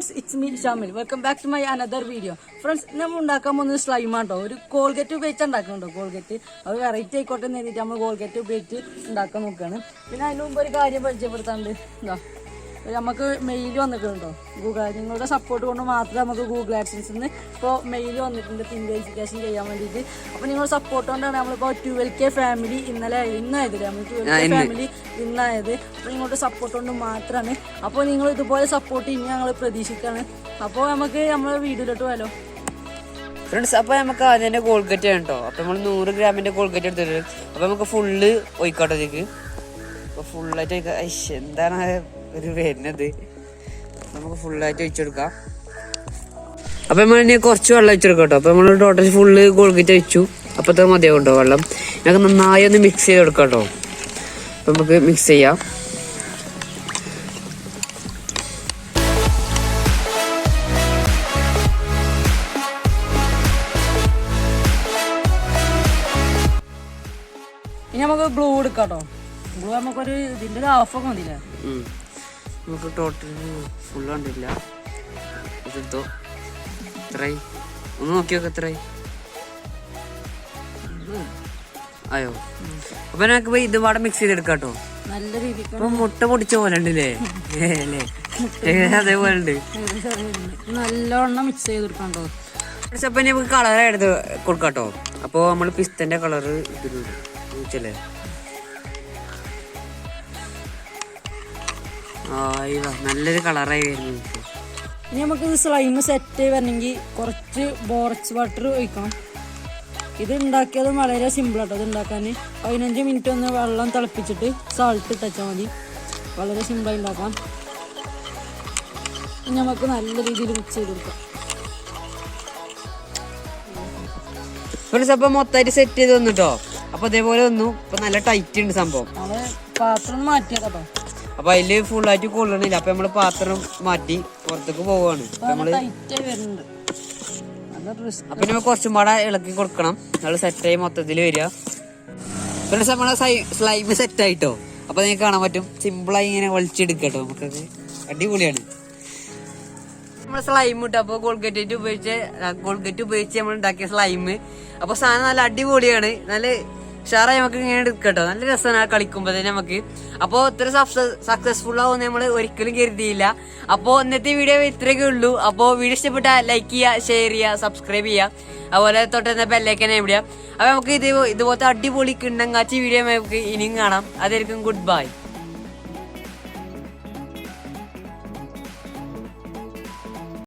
Friends, it's me Shamil. Welcome back to my another video. Friends, നമ്മൾ ഉണ്ടാക്കാൻ പോകുന്നത് സ്ലൈമാട്ടോ. ഒരു കോൾഗേറ്റ് ഉപയോഗിച്ച് ഉണ്ടാക്കുന്നുണ്ടോ. കോൾഗേറ്റ് അത് വെറൈറ്റി ആയിക്കോട്ടെ എന്ന് എഴുതിയിട്ട് നമ്മൾ കോൾഗേറ്റ് ഉപയോഗിച്ച് ഉണ്ടാക്കാൻ നോക്കുകയാണ്. പിന്നെ അതിന് മുമ്പ് ഒരു കാര്യം പരിചയപ്പെടുത്താണ്ട്, എന്താ നമുക്ക് മെയിൽ വന്നിട്ടുണ്ടോ. നിങ്ങളുടെ സപ്പോർട്ട് കൊണ്ട് മാത്രമേ നമുക്ക് ഗൂഗിൾ ആഡ്സൻസിൽ നിന്ന് ഇപ്പോൾ മെയിൽ വന്നിട്ടുണ്ട് വെരിഫിക്കേഷൻ ചെയ്യാൻ വേണ്ടിയിട്ട്. അപ്പോൾ നിങ്ങളുടെ സപ്പോർട്ട് കൊണ്ടാണ് നമ്മളിപ്പോൾ 12K ഫാമിലി ഇന്നായതില്ലേ, നമ്മൾ 12K ഫാമിലി ഇന്നായത്. അപ്പോൾ നിങ്ങളുടെ സപ്പോർട്ട് കൊണ്ട് മാത്രമാണ്. അപ്പോൾ നിങ്ങൾ ഇതുപോലെ സപ്പോർട്ട് ഇനി ഞങ്ങൾ പ്രതീക്ഷിക്കുകയാണ്. അപ്പോൾ നമുക്ക് നമ്മളെ വീഡിയോയിലോട്ട് പോയാലോ ഫ്രണ്ട്സ്. അപ്പോൾ നമുക്ക് ആദ്യം തന്നെ കോൾഗേറ്റ് ആണ് കേട്ടോ. അപ്പോൾ നമ്മൾ 100 ഗ്രാമിൻ്റെ കോൾഗേറ്റ് എടുത്തിട്ട് അപ്പോൾ നമുക്ക് ഫുള്ള് ഒഴിക്കോട്ടെ ഇതിലേക്ക്. അപ്പോൾ ഫുള്ളായിട്ട് ഒഴിക്കാം. എന്താണ് ഒരു വരുന്നത്, നമുക്ക് ഫുള്ളായിട്ട് ഒഴിച്ചെടുക്കാം. അപ്പം നമ്മൾ ഇനി കുറച്ച് വെള്ളം ഒഴിച്ചെടുക്കാം കേട്ടോ. അപ്പം നമ്മൾ ടോട്ടൽ ഫുള്ള് കോൾഗേറ്റ് ഒഴിച്ചു. അപ്പോഴത്തെ മതിയാവും കേട്ടോ വെള്ളം. ഞങ്ങൾക്ക് നന്നായി ഒന്ന് മിക്സ് ചെയ്ത് കൊടുക്കാം കേട്ടോ. അപ്പം നമുക്ക് മിക്സ് ചെയ്യാം. ഇനി നമുക്ക് ഗ്ലൂ എടുക്കാം കേട്ടോ. ഗ്ലൂ നമുക്കൊരു ഇതിൻ്റെ ഒരു ഹാഫൊക്കെ മതിയില്ലേ. നമുക്ക് ടോട്ടൽ ഫുള്ള് കണ്ടില്ല. ഇതെടുത്തോ, എത്രയായി ഒന്ന് നോക്കി നോക്കാം എത്രയായി ആയോ. അപ്പൊ ഞങ്ങൾക്ക് ഇത് പാടെ മിക്സ് ചെയ്തെടുക്കാം കേട്ടോ. നല്ല രീതിക്ക് ഇപ്പൊ മുട്ട പൊടിച്ച പോലെ ഉണ്ടല്ലേ അല്ലേ, അതേപോലെ ഉണ്ട്. നല്ലോണം മിക്സ് ചെയ്തെടുക്കാം കേട്ടോ. അപ്പൊ നമുക്ക് കളർ എടുത്ത് കൊടുക്കാം കേട്ടോ. അപ്പൊ നമ്മള് പിസ്തന്റെ കളർ ഇതില്ലേ. നല്ലൊരു കളറായി വരുന്നു. ഇനി നമുക്കിത് സ്ലൈം സെറ്റ് വരണമെങ്കിൽ കുറച്ച് ബോറക്സ് വാട്ടർ ഒഴിക്കണം. ഇത് ഉണ്ടാക്കിയത് വളരെ സിമ്പിളാട്ടോ. ഇത് ഉണ്ടാക്കാൻ 15 മിനിറ്റ് ഒന്ന് വെള്ളം തിളപ്പിച്ചിട്ട് സാൾട്ട് ഇട്ടാൽ മതി. വളരെ സിമ്പിളായി ഉണ്ടാക്കാം. ഇനി നമുക്ക് നല്ല രീതിയിൽ മിക്സ് ചെയ്ത് കൊടുക്കാം. അപ്പൊ മൊത്തമായിട്ട് സെറ്റ് ചെയ്ത് വന്നിട്ടോ. അപ്പൊ അതേപോലെ വന്നു. ഇപ്പൊ നല്ല ടൈറ്റ് ഉണ്ട് സംഭവം. നമ്മള് പാത്രം മാറ്റിയതാട്ടോ. അപ്പൊ അതില് ഫുള്ളായിട്ട് കൊള്ളണില്ല. അപ്പൊ നമ്മള് പാത്രം മാറ്റി പുറത്തേക്ക് പോവാണ്. അപ്പൊ നമ്മൾ കുറച്ചും പാടെ ഇളക്കി കൊടുക്കണം. നമ്മള് സെറ്റായി മൊത്തത്തില് വരിക. പിന്നെ നമ്മളെ സ്ലൈം സെറ്റ് ആയിട്ടോ. അപ്പൊ നിങ്ങൾക്ക് കാണാൻ പറ്റും സിമ്പിളായി ഇങ്ങനെ വലിച്ചെടുക്കട്ടോ. നമുക്കത് അടിപൊളിയാണ്. നമ്മള് സ്ലൈം ഇട്ടു. അപ്പൊ കോൾഗേറ്റ് ഉപയോഗിച്ച് നമ്മൾ ഉണ്ടാക്കിയ സ്ലൈം. അപ്പൊ സാധനം നല്ല അടിപൊളിയാണ്. നല്ല ഉഷാറായി നമുക്ക് ഇങ്ങനെ എടുക്കട്ടോ. നല്ല രസമാണ് കളിക്കുമ്പോ തന്നെ നമുക്ക്. അപ്പൊ ഇത്ര സക്സസ്ഫുൾ ആവുമെന്ന് നമ്മൾ ഒരിക്കലും കരുതിയില്ല. അപ്പൊ ഇന്നത്തെ വീഡിയോ ഇത്രയൊക്കെ ഉള്ളൂ. അപ്പൊ വീഡിയോ ഇഷ്ടപ്പെട്ടാൽ ലൈക്ക് ചെയ്യുക, ഷെയർ ചെയ്യുക, സബ്സ്ക്രൈബ് ചെയ്യുക. അതുപോലെ തൊട്ടുന്ന ബെല്ലൈക്കൻ എവിടെയാ. അപ്പൊ നമുക്ക് ഇതുപോലത്തെ അടിപൊളി കിണ്ണങ്ങാച്ചി വീഡിയോ നമുക്ക് ഇനിയും കാണാം. അതായിരിക്കും ഗുഡ് ബൈ.